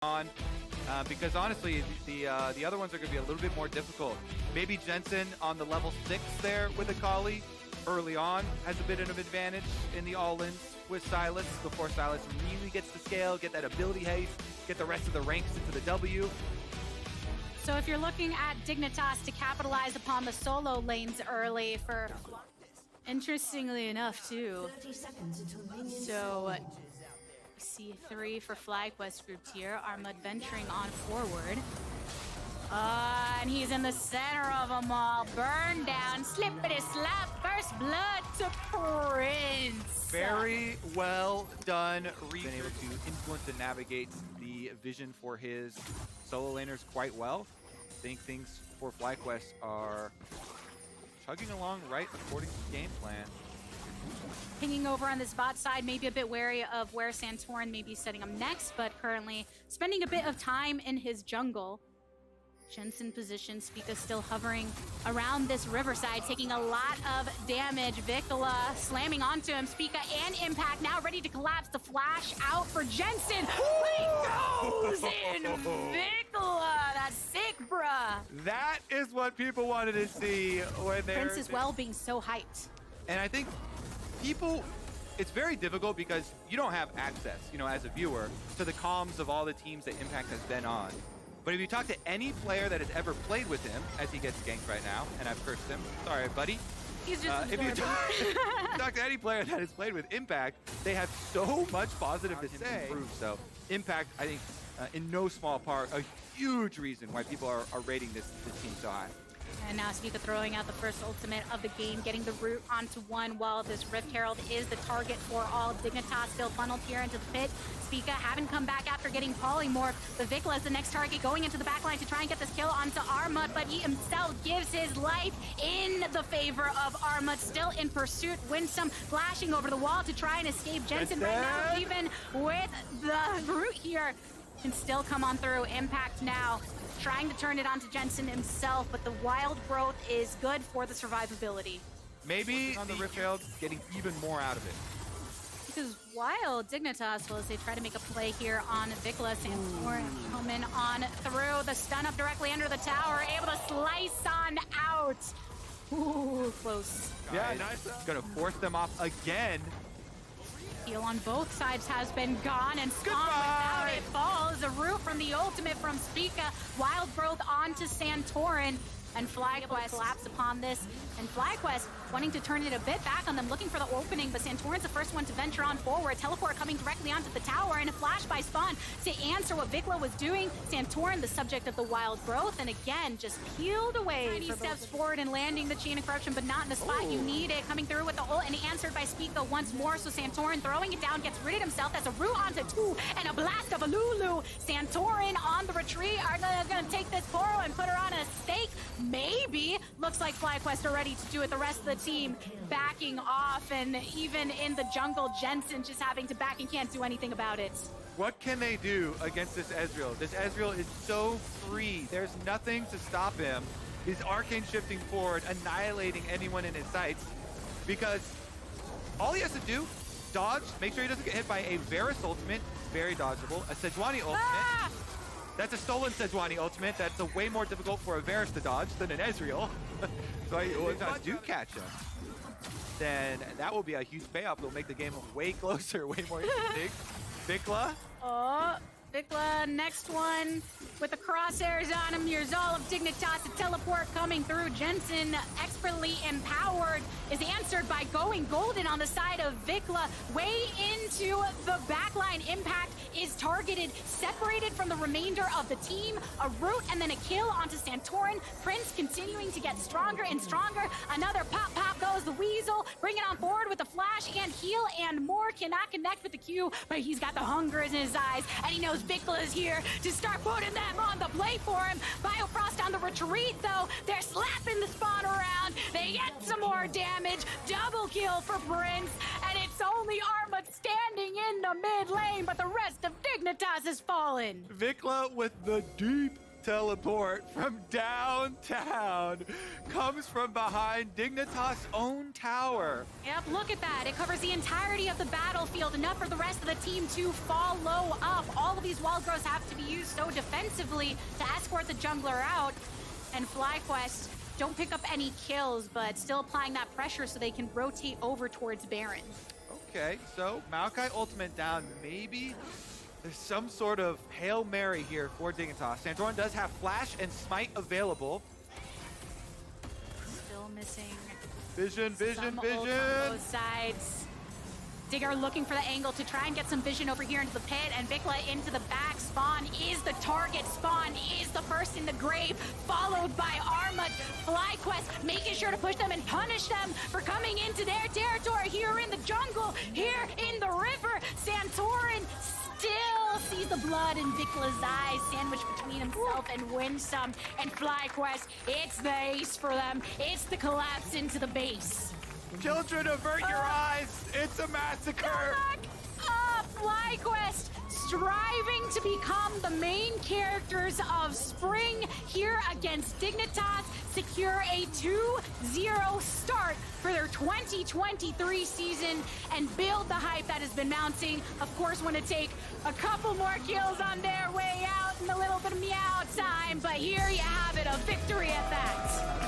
on, because honestly, the other ones are going to be a little bit more difficult. Maybe Jensen on the level 6 there with Akali early on has a bit of an advantage in the all-ins with Silas before Silas really gets to scale, get that ability haste, get the rest of the ranks into the W. So if you're looking at Dignitas to capitalize upon the solo lanes early for, interestingly enough too, so C3 for Flyquest groups here, Armud venturing on forward. And he's in the center of them all. Burn down, slippity slap, first blood to Prince. Very well done. Been able to influence and navigate the vision for his solo laners quite well. I think things for Flyquest are chugging along right according to game plan. Pinging over on this bot side, maybe a bit wary of where Santorin may be setting up next, but currently spending a bit of time in his jungle. Jensen position, Spica still hovering around this riverside, taking a lot of damage. Vikala slamming onto him. Spica and Impact now ready to collapse. The flash out for Jensen. He goes in, Vikala. That's sick, bruh. That is what people wanted to see when they're... Prince as well being so hyped. And I think people, it's very difficult because you don't have access, you know, as a viewer, to the comms of all the teams that Impact has been on. But if you talk to any player that has ever played with him, as he gets ganked right now, and I've cursed him, sorry, buddy. He's just if you talk to any player that has played with Impact, they have so much positive to say. So Impact, I think, in no small part, a huge reason why people are rating this team so high. And now Spica throwing out the first ultimate of the game, getting the root onto one while this Rift Herald is the target for all. Dignitas still funneled here into the pit. Spica haven't come back after getting polymorphed. The Vikla is the next target going into the backline to try and get this kill onto Armud, but he himself gives his life in the favor of Armud. Still in pursuit. Winsome flashing over the wall to try and escape Jensen right now, even with the root here. Can still come on through. Impact now trying to turn it onto Jensen himself, but the wild growth is good for the survivability. Maybe on the Rift Herald, getting even more out of it. Because while Dignitas, well, as they try to make a play here on Vikla, Santorin coming on through, the stun up directly under the tower, able to slice on out. Ooh, close. Yeah, nice. Gonna force them off again. Heal on both sides has been gone, and Spawn without it falls. A root from the ultimate from Spica. Wild growth onto Santorin, and Flyquest collapse upon this. And Flyquest wanting to turn it a bit back on them, looking for the opening, but Santorin's the first one to venture on forward. Teleport coming directly onto the tower, and a flash by Spawn to answer what Vikla was doing. Santorin, the subject of the wild growth, and again, just peeled away. Tiny steps forward and landing the chain of corruption, but not in the spot you need it. Coming through with the ult, and answered by Spica once more, so Santorin throwing it down, gets rid of himself. That's a root onto 2, and a blast of a Lulu. Santorin on the retreat. Are gonna take this Poro and put her on a stake? Maybe. Looks like Flyquest are ready to do it. The rest of the team backing off, and even in the jungle, Jensen just having to back and can't do anything about it. What can they do against this Ezreal? This Ezreal is so free. There's nothing to stop him. His arcane shifting forward, annihilating anyone in his sights, because all he has to do, dodge, make sure he doesn't get hit by a Varus ultimate, very dodgeable, a Sejuani ultimate. That's a stolen Sejuani ultimate. That's a way more difficult for a Varus to dodge than an Ezreal. So if I do catch him, then that will be a huge payoff. It'll make the game way closer, way more interesting. Vikla. Oh, Vikla, next one with the crosshairs on him. Here's all of Dignitas, a teleport coming through. Jensen, expertly empowered, is answered by going golden on the side of Vikla. Way into the backline. Impact is targeted, separated from the remainder of the team. A root and then a kill onto Santorin. Prince continuing to get stronger and stronger. Another pop goes the Weasel. Bring it on forward with the flash and heal and more. Cannot connect with the Q, but he's got the hunger in his eyes, and he knows Vikla is here to start putting them on the plate for him. Biofrost on the retreat, though. They're slapping the Spawn around. They get some more damage. Double kill for Prince, and it's only Armud standing in the mid lane, but the rest of Dignitas has fallen. Vikla with the deep teleport from downtown comes from behind Dignitas' own tower. Yep, look at that. It covers the entirety of the battlefield, enough for the rest of the team to follow up. All of these wall growths have to be used so defensively to escort the jungler out. And Flyquest don't pick up any kills, but still applying that pressure so they can rotate over towards Baron. Okay, so Maokai ultimate down. Maybe there's some sort of Hail Mary here for Dignitas. Santorin does have Flash and Smite available. Still missing Vision, some ult on both sides. Digger looking for the angle to try and get some vision over here into the pit, and Vikla into the back. Spawn is the target. Spawn is the first in the grave, followed by Arma. Flyquest making sure to push them and punish them for coming into their territory here in the jungle, here in the river. Santorin still sees the blood in Vikla's eyes, sandwiched between himself and Winsome. And Flyquest, it's the ace for them. It's the collapse into the base. Children, avert your eyes! It's a massacre! Flyquest striving to become the main characters of spring here against Dignitas, secure a 2-0 start for their 2023 season and build the hype that has been mounting. Of course, want to take a couple more kills on their way out and a little bit of meow time, but here you have it, a victory at that.